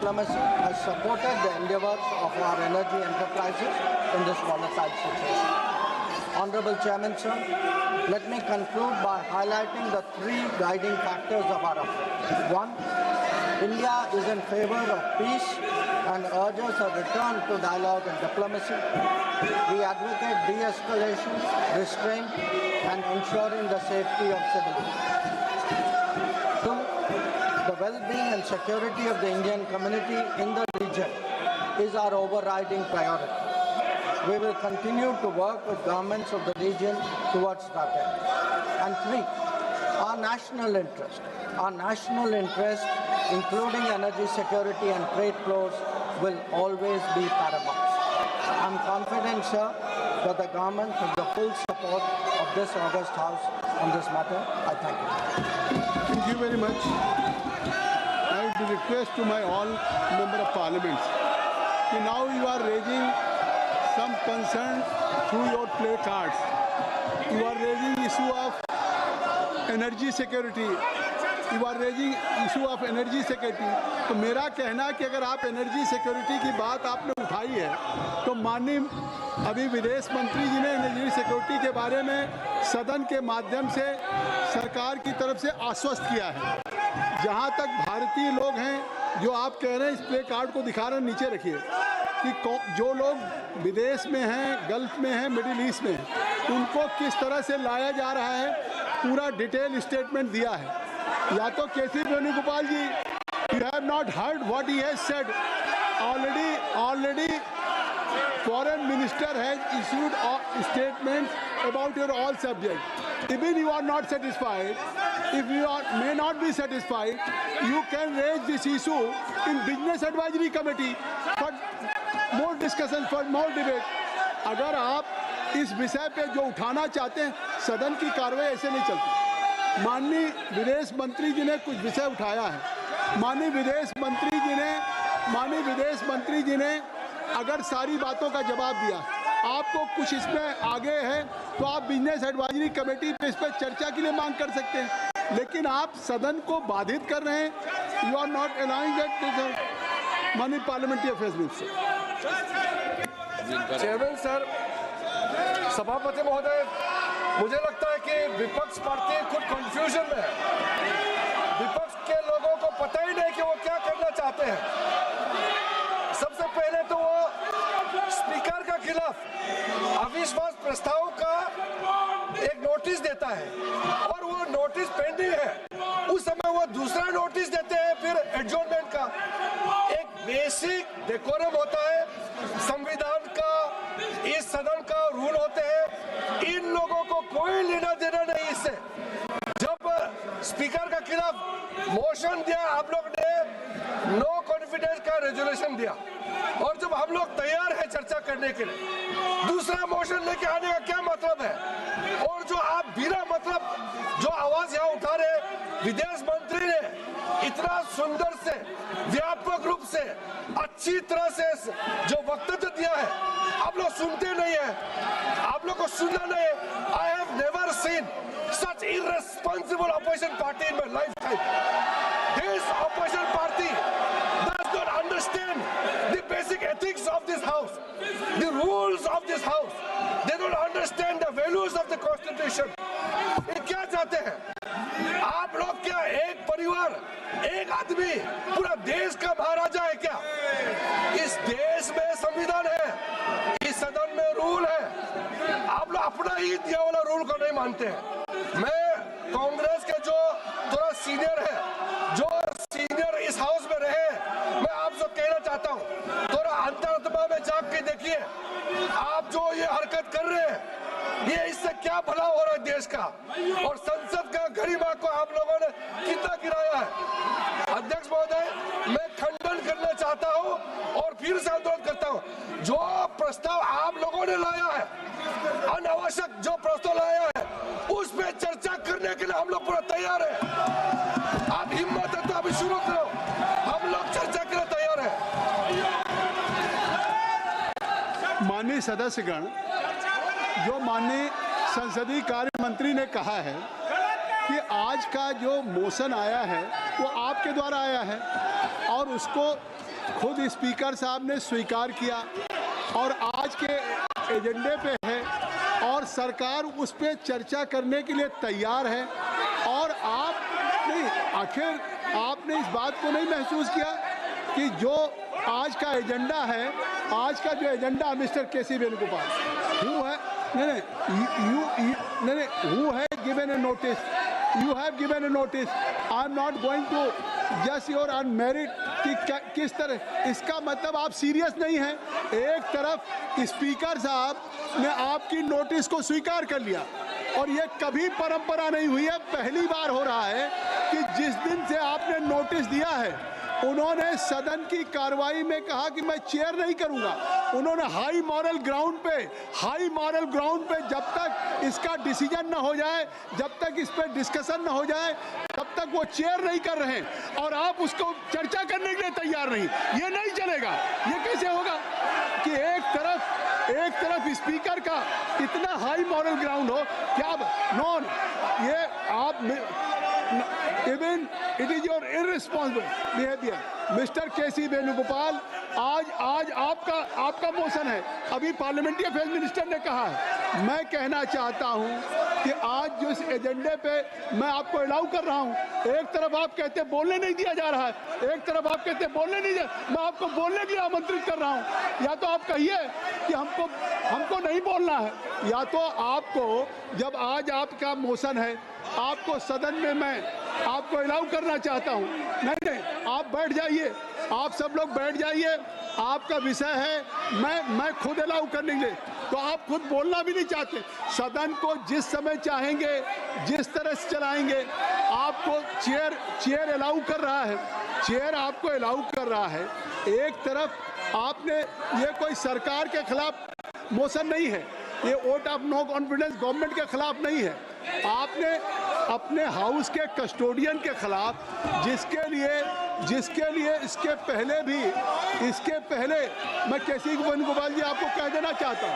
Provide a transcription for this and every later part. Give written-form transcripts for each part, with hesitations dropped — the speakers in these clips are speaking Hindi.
diplomacy has supported the endeavours of our energy enterprises in this volatile situation. Honourable Chairman, sir, let me conclude by highlighting the three guiding factors of our effort. One, India is in favour of peace and urges a return to dialogue and diplomacy. We advocate de-escalation, restraint and ensuring the safety of civilians. Two, the well-being and security of the Indian community in the region is our overriding priority. We will continue to work with governments of the region towards that end. And three, our national interest, including energy security and trade flows, will always be paramount. I am confident, sir, that the government has the full support of this august House on this matter. I thank you. Thank you very much. I would request to my all member of parliament. Now you are raising some concern through your play cards. You are raising issue of energy security. You are raising issue of energy security. तो मेरा कहना कि अगर आप एनर्जी सिक्योरिटी की बात आपने उठाई है तो माननीय अभी विदेश मंत्री जी ने एनर्जी सिक्योरिटी के बारे में सदन के माध्यम से सरकार की तरफ से आश्वस्त किया है। जहां तक भारतीय लोग हैं जो आप कह रहे हैं, इस प्ले कार्ड को दिखा रहे हैं, नीचे रखिए कि जो लोग विदेश में हैं, गल्फ में हैं, मिडिल ईस्ट में हैं, उनको किस तरह से लाया जा रहा है, पूरा डिटेल स्टेटमेंट दिया है। या तो केसी वेणुगोपाल जी, you have not heard what he has said. Already foreign minister has issued statements about your all subject. Even you are not satisfied, if you may not be satisfied, you can raise this issue in business advisory committee for more discussion, for more debate. अगर आप इस विषय पे जो उठाना चाहते हैं, सदन की कार्रवाई ऐसे नहीं चलती। माननीय विदेश मंत्री जी ने कुछ विषय उठाया है। माननीय विदेश मंत्री जी ने अगर सारी बातों का जवाब दिया, आपको कुछ इसमें आगे है तो आप बिजनेस एडवाइजरी कमेटी पे इस पर चर्चा के लिए मांग कर सकते हैं, लेकिन आप सदन को बाधित कर रहे हैं। You are not allowing that. माननीय parliamentary affairs minister. Chairman sir, सभापति महोदय, मुझे लगता है कि विपक्ष पार्टी खुद कंफ्यूजन में है। विपक्ष के लोगों को पता ही नहीं कि वो क्या करना चाहते हैं। सबसे पहले तो वो स्पीकर के खिलाफ अविश्वास प्रस्ताव का एक नोटिस देता है और वो नोटिस पेंडिंग है। उस समय वो दूसरा नोटिस देते हैं फिर एडजॉर्नमेंट का। एक बेसिक डेकोरम होता है, संविधान का, इस सदन का रूल होते हैं। इन लोगों को कोई लेना देना नहीं इससे। जब स्पीकर के खिलाफ मोशन दिया, आप लोग ने नो कॉन्फिडेंस का रेजोल्यूशन दिया और जब हम लोग तैयार हैं चर्चा करने के लिए, दूसरा मोशन लेके आने का क्या मतलब है? और जो आप बिना मतलब जो आवाज यहाँ उठा रहे, विदेश मंत्री ने इतना सुंदर से, व्यापक रूप से, अच्छी तरह से जो वक्तव्य दिया है, आप लोग सुनते नहीं है। आप लोग को सुनना नहीं है। I have never seen such irresponsible opposition party in my lifetime. This opposition party does not understand the basic ethics of this house, the rules of this house. They don't understand the values of the constitution. ये क्या चाहते हैं? आप लोग क्या एक परिवार, एक आदमी पूरा देश का महाराजा है क्या? इस देश में संविधान है, इस सदन में रूल है। आप लोग अपना ही दिया वाला रूल को नहीं मानते हैं। मैं कांग्रेस के जो थोड़ा सीनियर है, जो सीनियर इस हाउस में रहे, मैं आपसे कहना चाहता हूँ, थोड़ा अंतरात्मा में जाग के देखिए। आप जो ये हरकत कर रहे हैं, ये इससे क्या भला हो रहा है देश का, और संसद का गरिमा को आप लोगों ने कितना गिराया है। अध्यक्ष महोदय, मैं खंडन करना चाहता हूँ और फिर से अनुरोध करता हूँ, जो प्रस्ताव आप लोगों ने लाया है, अनावश्यक जो प्रस्ताव लाया है, उस पे चर्चा करने के लिए हम लोग पूरा तैयार है। आप हिम्मत है तो अभी शुरू करो, हम लोग चर्चा के लिए तैयार है। माननीय सदस्यगण, जो माननीय संसदीय कार्य मंत्री ने कहा है कि आज का जो मोशन आया है वो आपके द्वारा आया है और उसको खुद स्पीकर साहब ने स्वीकार किया और आज के एजेंडे पे है और सरकार उस पे चर्चा करने के लिए तैयार है। और आप नहीं, आखिर आपने इस बात को नहीं महसूस किया कि जो आज का एजेंडा है, आज का जो agenda mister KC Venugopal who है हु है given a notice, you have given a notice, I am not going to just your unmarried कि किस तरह, इसका मतलब आप सीरियस नहीं हैं। एक तरफ स्पीकर साहब ने आपकी नोटिस को स्वीकार कर लिया और ये कभी परंपरा नहीं हुई है, पहली बार हो रहा है कि जिस दिन से आपने नोटिस दिया है उन्होंने सदन की कार्रवाई में कहा कि मैं चेयर नहीं करूंगा। उन्होंने हाई मॉरल ग्राउंड पे जब तक इसका डिसीजन न हो जाए, जब तक इस पर डिस्कशन न हो जाए, तब तक वो चेयर नहीं कर रहे हैं और आप उसको चर्चा करने के लिए तैयार नहीं। ये नहीं चलेगा। ये कैसे होगा कि एक तरफ स्पीकर का इतना हाई मॉरल ग्राउंड हो क्या नॉन ये आप even it is your irresponsible behaviour. Mister KC Venugopal, आज आपका मोशन है, अभी पार्लियामेंट्री अफेयर्स मिनिस्टर ने कहा है। मैं कहना चाहता हूं कि आज जो इस एजेंडे पे मैं आपको अलाउ कर रहा हूं, एक तरफ आप कहते बोलने नहीं दिया जा रहा है, एक तरफ आप कहते बोलने नहीं दिया, मैं आपको बोलने के लिए आमंत्रित कर रहा हूं। या तो आप कहिए कि हमको नहीं बोलना है, या तो आपको, जब आज आपका मोशन है, आपको सदन में मैं आपको अलाउ करना चाहता हूं। नहीं, आप बैठ जाइए, आप सब लोग बैठ जाइए, आपका विषय है, मैं खुद अलाउ करने के लिए। तो आप खुद बोलना भी नहीं चाहते। सदन को जिस समय चाहेंगे जिस तरह से चलाएंगे। आपको चेयर अलाउ कर रहा है, चेयर आपको अलाउ कर रहा है। एक तरफ आपने, ये कोई सरकार के खिलाफ मोशन नहीं है, ये vote of no confidence government के खिलाफ नहीं है। आपने अपने हाउस के कस्टोडियन के खिलाफ, जिसके लिए इसके पहले मैं केसी वेणुगोपाल जी आपको कह देना चाहता हूँ,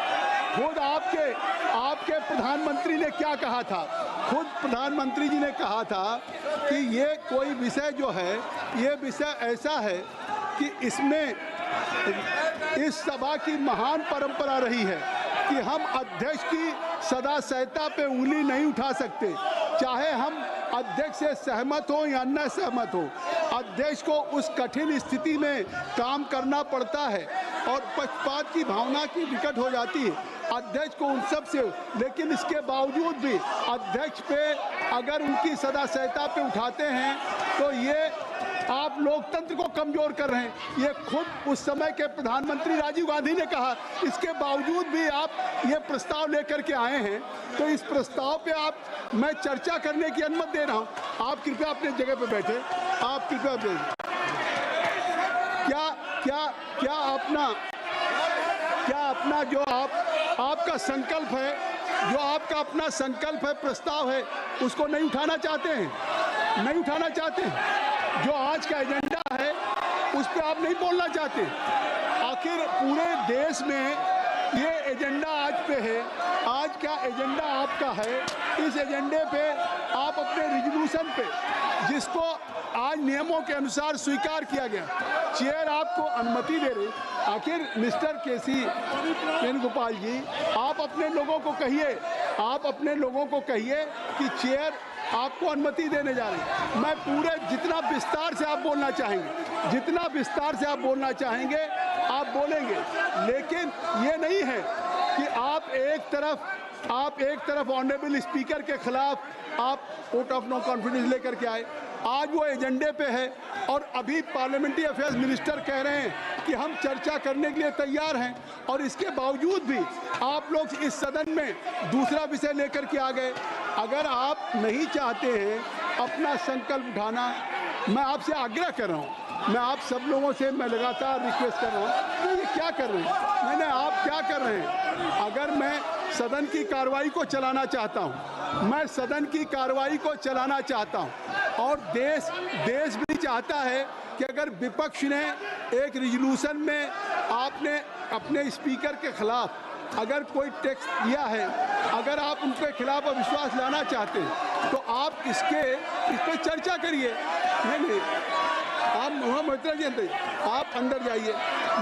खुद आपके प्रधानमंत्री ने क्या कहा था, खुद प्रधानमंत्री जी ने कहा था कि ये कोई विषय जो है, ये विषय ऐसा है कि इसमें इस सभा की महान परंपरा रही है कि हम अध्यक्ष की सदा सहता पे उंगली नहीं उठा सकते, चाहे हम अध्यक्ष से सहमत हो या न सहमत हो। अध्यक्ष को उस कठिन स्थिति में काम करना पड़ता है और पक्षपात की भावना की विकट हो जाती है अध्यक्ष को उन सब से। लेकिन इसके बावजूद भी अध्यक्ष पे अगर उनकी सदा सहता पे उठाते हैं तो ये आप लोकतंत्र को कमजोर कर रहे हैं। ये खुद उस समय के प्रधानमंत्री राजीव गांधी ने कहा। इसके बावजूद भी आप ये प्रस्ताव लेकर के आए हैं, तो इस प्रस्ताव पे मैं चर्चा करने की अनुमति दे रहा हूं। आप कृपया अपने जगह पे बैठे, आप कृपया बैठे। क्या अपना जो आपका संकल्प है, जो आपका अपना संकल्प है, प्रस्ताव है, उसको नहीं उठाना चाहते हैं? नहीं उठाना चाहते हैं? जो आज का एजेंडा है उस पर आप नहीं बोलना चाहते? आखिर पूरे देश में ये एजेंडा आज पे है, आज का एजेंडा आपका है। इस एजेंडे पे आप अपने रिजोल्यूशन पे, जिसको आज नियमों के अनुसार स्वीकार किया गया, चेयर आपको अनुमति दे रही। आखिर मिस्टर केसी वेणुगोपाल जी, आप अपने लोगों को कहिए कि चेयर आपको अनुमति देने जा रही है। मैं पूरे जितना विस्तार से आप बोलना चाहेंगे आप बोलेंगे, लेकिन ये नहीं है कि आप एक तरफ ऑनरेबल स्पीकर के खिलाफ आप वोट ऑफ नो कॉन्फिडेंस लेकर के आए। आज वो एजेंडे पे है और अभी पार्लियामेंट्री अफेयर्स मिनिस्टर कह रहे हैं कि हम चर्चा करने के लिए तैयार हैं, और इसके बावजूद भी आप लोग इस सदन में दूसरा विषय लेकर के आ गए। अगर आप नहीं चाहते हैं अपना संकल्प उठाना, मैं आपसे आग्रह कर रहा हूं, मैं आप सब लोगों से मैं लगातार रिक्वेस्ट कर रहा हूं कि ये क्या कर रहे हैं, मैंने आप क्या कर रहे हैं। अगर मैं सदन की कार्रवाई को चलाना चाहता हूं, मैं सदन की कार्रवाई को चलाना चाहता हूं, और देश भी चाहता है कि अगर विपक्ष ने एक रिजोल्यूशन में आपने अपने स्पीकर के खिलाफ अगर कोई टेक्स्ट दिया है, अगर आप उनके खिलाफ अविश्वास लाना चाहते हैं तो आप इस पर चर्चा करिए। नहीं, आप मोहित जी आप अंदर जाइए,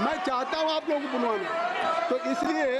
मैं चाहता हूँ आप लोगों को बुलवाना, तो इसलिए